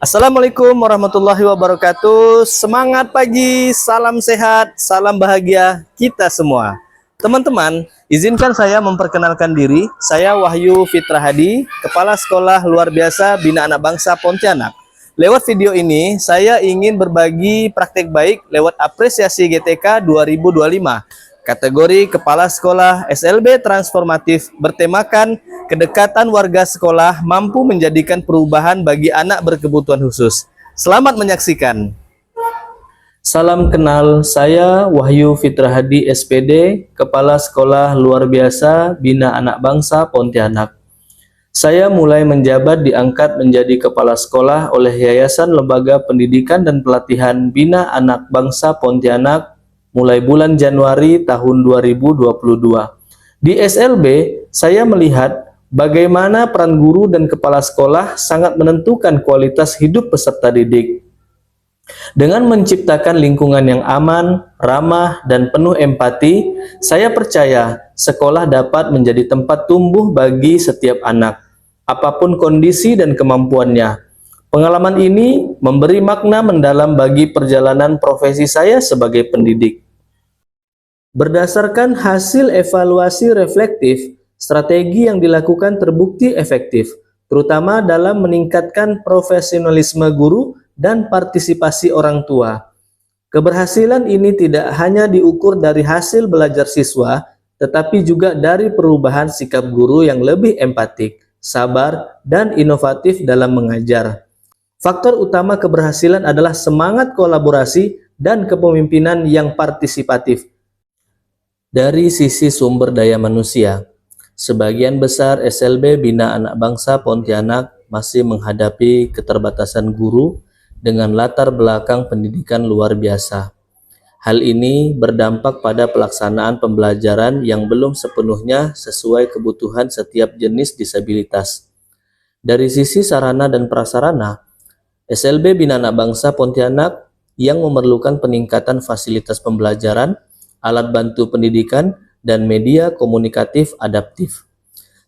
Assalamualaikum warahmatullahi wabarakatuh. Semangat pagi, salam sehat, salam bahagia kita semua. Teman-teman, izinkan saya memperkenalkan diri. Saya Wahyu Fitra Hadi, Kepala Sekolah Luar Biasa Bina Anak Bangsa Pontianak. Lewat video ini, saya ingin berbagi praktek baik lewat apresiasi GTK 2025. Kategori Kepala Sekolah SLB Transformatif bertemakan kedekatan warga sekolah mampu menjadikan perubahan bagi anak berkebutuhan khusus. Selamat menyaksikan. Salam kenal, saya Wahyu Fitra Hadi SPD, Kepala Sekolah Luar Biasa Bina Anak Bangsa Pontianak. Saya mulai menjabat diangkat menjadi Kepala Sekolah oleh Yayasan Lembaga Pendidikan dan Pelatihan Bina Anak Bangsa Pontianak mulai bulan Januari tahun 2022. Di SLB, saya melihat bagaimana peran guru dan kepala sekolah sangat menentukan kualitas hidup peserta didik. Dengan menciptakan lingkungan yang aman, ramah, dan penuh empati, saya percaya sekolah dapat menjadi tempat tumbuh bagi setiap anak, apapun kondisi dan kemampuannya. Pengalaman ini memberi makna mendalam bagi perjalanan profesi saya sebagai pendidik. Berdasarkan hasil evaluasi reflektif, strategi yang dilakukan terbukti efektif, terutama dalam meningkatkan profesionalisme guru dan partisipasi orang tua. Keberhasilan ini tidak hanya diukur dari hasil belajar siswa, tetapi juga dari perubahan sikap guru yang lebih empatik, sabar, dan inovatif dalam mengajar. Faktor utama keberhasilan adalah semangat kolaborasi dan kepemimpinan yang partisipatif. Dari sisi sumber daya manusia, sebagian besar SLB Bina Anak Bangsa Pontianak masih menghadapi keterbatasan guru dengan latar belakang pendidikan luar biasa. Hal ini berdampak pada pelaksanaan pembelajaran yang belum sepenuhnya sesuai kebutuhan setiap jenis disabilitas. Dari sisi sarana dan prasarana, SLB Bina Anak Bangsa Pontianak yang memerlukan peningkatan fasilitas pembelajaran, alat bantu pendidikan, dan media komunikatif adaptif.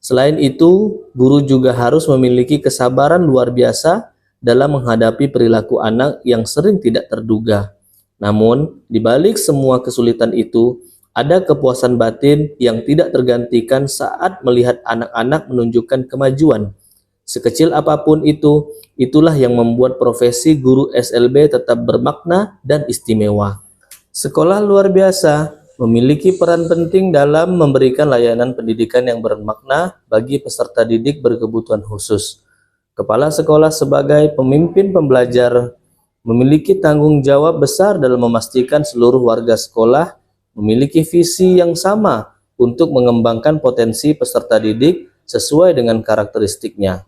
Selain itu, guru juga harus memiliki kesabaran luar biasa dalam menghadapi perilaku anak yang sering tidak terduga. Namun, di balik semua kesulitan itu, ada kepuasan batin yang tidak tergantikan saat melihat anak-anak menunjukkan kemajuan. Sekecil apapun itu, itulah yang membuat profesi guru SLB tetap bermakna dan istimewa. Sekolah luar biasa memiliki peran penting dalam memberikan layanan pendidikan yang bermakna bagi peserta didik berkebutuhan khusus. Kepala sekolah sebagai pemimpin pembelajar memiliki tanggung jawab besar dalam memastikan seluruh warga sekolah memiliki visi yang sama untuk mengembangkan potensi peserta didik sesuai dengan karakteristiknya.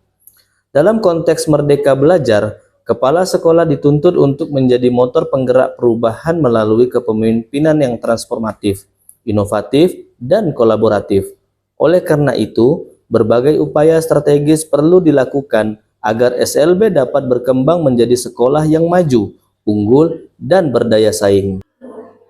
Dalam konteks merdeka belajar, kepala sekolah dituntut untuk menjadi motor penggerak perubahan melalui kepemimpinan yang transformatif, inovatif, dan kolaboratif. Oleh karena itu, berbagai upaya strategis perlu dilakukan agar SLB dapat berkembang menjadi sekolah yang maju, unggul, dan berdaya saing.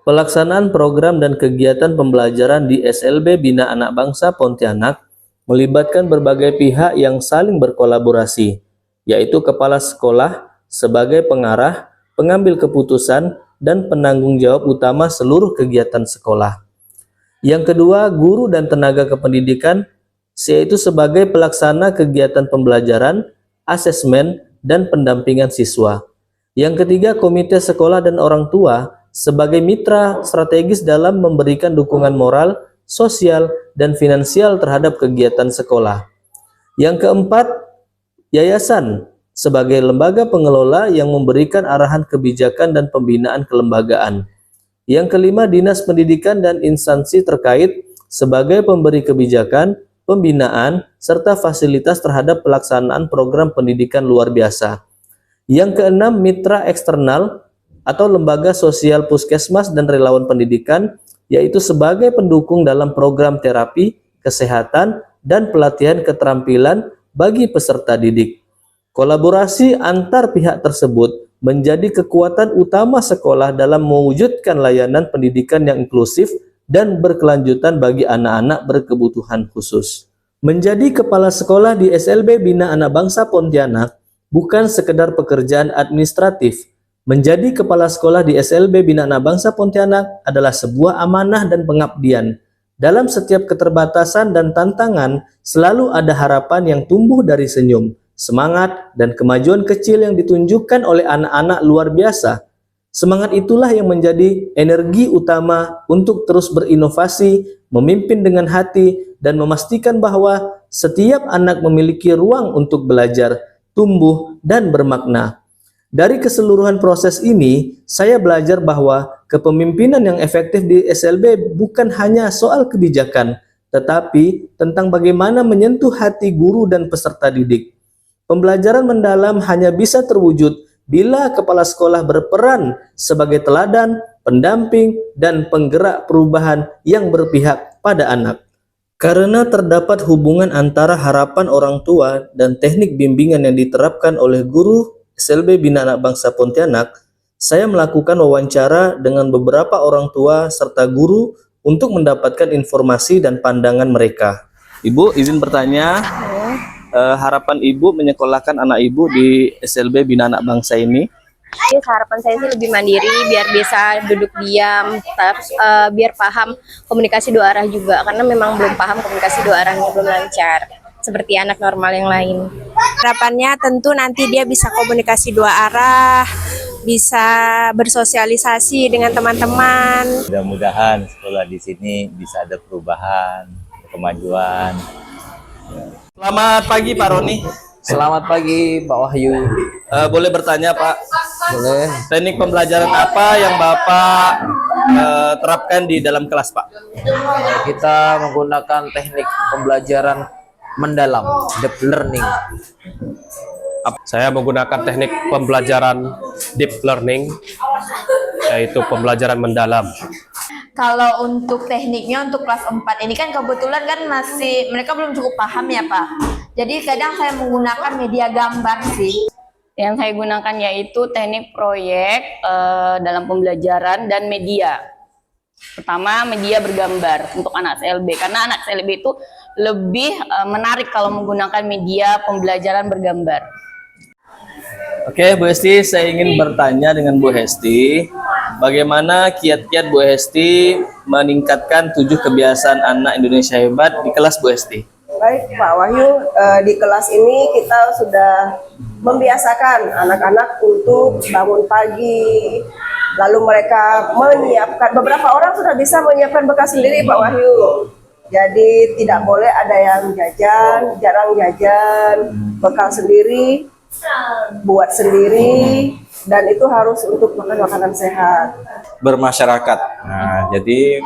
Pelaksanaan program dan kegiatan pembelajaran di SLB Bina Anak Bangsa Pontianak melibatkan berbagai pihak yang saling berkolaborasi, yaitu kepala sekolah sebagai pengarah, pengambil keputusan, dan penanggung jawab utama seluruh kegiatan sekolah. Yang kedua, guru dan tenaga kependidikan, yaitu sebagai pelaksana kegiatan pembelajaran, asesmen, dan pendampingan siswa. Yang ketiga, komite sekolah dan orang tua sebagai mitra strategis dalam memberikan dukungan moral, sosial, dan finansial terhadap kegiatan sekolah. Yang keempat, yayasan sebagai lembaga pengelola yang memberikan arahan kebijakan dan pembinaan kelembagaan. Yang kelima, dinas pendidikan dan instansi terkait sebagai pemberi kebijakan, pembinaan, serta fasilitas terhadap pelaksanaan program pendidikan luar biasa. Yang keenam, mitra eksternal atau lembaga sosial puskesmas dan relawan pendidikan, yaitu sebagai pendukung dalam program terapi, kesehatan, dan pelatihan keterampilan bagi peserta didik. Kolaborasi antar pihak tersebut menjadi kekuatan utama sekolah dalam mewujudkan layanan pendidikan yang inklusif dan berkelanjutan bagi anak-anak berkebutuhan khusus. Menjadi kepala sekolah di SLB Bina Anak Bangsa Pontianak bukan sekedar pekerjaan administratif. Menjadi kepala sekolah di SLB Bina Anak Bangsa Pontianak adalah sebuah amanah dan pengabdian. Dalam setiap keterbatasan dan tantangan, selalu ada harapan yang tumbuh dari senyum, semangat, dan kemajuan kecil yang ditunjukkan oleh anak-anak luar biasa. Semangat itulah yang menjadi energi utama untuk terus berinovasi, memimpin dengan hati, dan memastikan bahwa setiap anak memiliki ruang untuk belajar, tumbuh, dan bermakna. Dari keseluruhan proses ini, saya belajar bahwa kepemimpinan yang efektif di SLB bukan hanya soal kebijakan, tetapi tentang bagaimana menyentuh hati guru dan peserta didik. Pembelajaran mendalam hanya bisa terwujud bila kepala sekolah berperan sebagai teladan, pendamping, dan penggerak perubahan yang berpihak pada anak. Karena terdapat hubungan antara harapan orang tua dan teknik bimbingan yang diterapkan oleh guru SLB Bina Anak Bangsa Pontianak, saya melakukan wawancara dengan beberapa orang tua serta guru untuk mendapatkan informasi dan pandangan mereka. Ibu, izin bertanya, harapan Ibu menyekolahkan anak Ibu di SLB Bina Anak Bangsa ini? Ya, harapan saya sih lebih mandiri, biar bisa duduk diam, terus biar paham komunikasi dua arah juga, karena memang belum paham komunikasi dua arahnya, belum lancar seperti anak normal yang lain. Harapannya tentu nanti dia bisa komunikasi dua arah, bisa bersosialisasi dengan teman-teman. Mudah-mudahan sekolah di sini bisa ada perubahan, kemajuan. Selamat pagi Pak Roni. Selamat pagi Pak Wahyu. Boleh bertanya Pak? Boleh. Teknik pembelajaran apa yang Bapak terapkan di dalam kelas Pak? Kita menggunakan teknik pembelajaran mendalam, deep learning. Saya menggunakan teknik pembelajaran deep learning, yaitu pembelajaran mendalam. Kalau untuk tekniknya untuk kelas 4 ini kan kebetulan kan masih mereka belum cukup paham ya Pak. Jadi kadang saya menggunakan media gambar sih. Yang saya gunakan yaitu teknik proyek dalam pembelajaran dan media. Pertama, media bergambar untuk anak SLB, karena anak SLB itu lebih menarik kalau menggunakan media pembelajaran bergambar. Oke, Bu Hesti, saya ingin bertanya dengan Bu Hesti, bagaimana kiat-kiat Bu Hesti meningkatkan 7 kebiasaan anak Indonesia hebat di kelas Bu Hesti? Baik Pak Wahyu, di kelas ini kita sudah membiasakan anak-anak untuk bangun pagi, lalu mereka menyiapkan, beberapa orang sudah bisa menyiapkan bekal sendiri Pak Wahyu. Jadi tidak boleh ada yang jajan, jarang jajan, bekal sendiri, buat sendiri, dan itu harus untuk makan makanan sehat. Bermasyarakat. Nah, jadi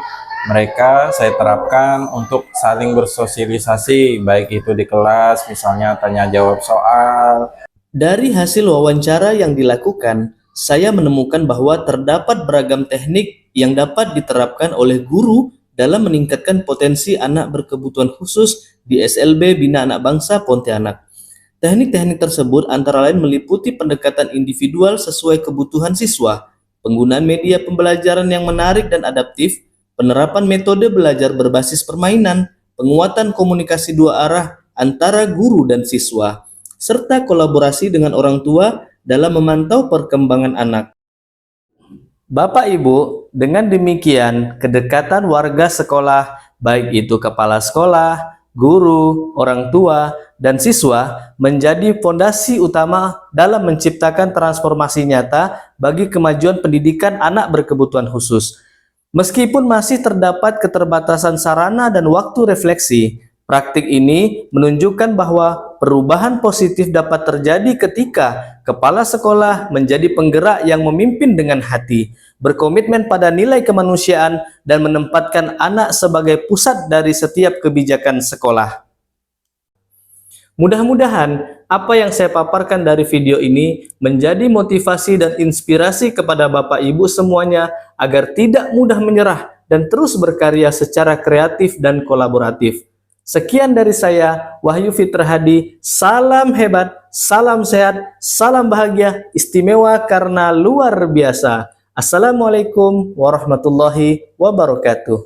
mereka saya terapkan untuk saling bersosialisasi, baik itu di kelas, misalnya tanya jawab soal. Dari hasil wawancara yang dilakukan, saya menemukan bahwa terdapat beragam teknik yang dapat diterapkan oleh guru dalam meningkatkan potensi anak berkebutuhan khusus di SLB Bina Anak Bangsa Pontianak. Teknik-teknik tersebut antara lain meliputi pendekatan individual sesuai kebutuhan siswa, penggunaan media pembelajaran yang menarik dan adaptif, penerapan metode belajar berbasis permainan, penguatan komunikasi dua arah antara guru dan siswa, serta kolaborasi dengan orang tua dalam memantau perkembangan anak. Bapak Ibu, dengan demikian kedekatan warga sekolah, baik itu kepala sekolah, guru, orang tua, dan siswa menjadi fondasi utama dalam menciptakan transformasi nyata bagi kemajuan pendidikan anak berkebutuhan khusus. Meskipun masih terdapat keterbatasan sarana dan waktu refleksi, praktik ini menunjukkan bahwa perubahan positif dapat terjadi ketika kepala sekolah menjadi penggerak yang memimpin dengan hati, berkomitmen pada nilai kemanusiaan, dan menempatkan anak sebagai pusat dari setiap kebijakan sekolah. Mudah-mudahan apa yang saya paparkan dari video ini menjadi motivasi dan inspirasi kepada Bapak Ibu semuanya agar tidak mudah menyerah dan terus berkarya secara kreatif dan kolaboratif. Sekian dari saya, Wahyu Fitra Hadi. Salam hebat, salam sehat, salam bahagia, istimewa karena luar biasa. Assalamualaikum warahmatullahi wabarakatuh.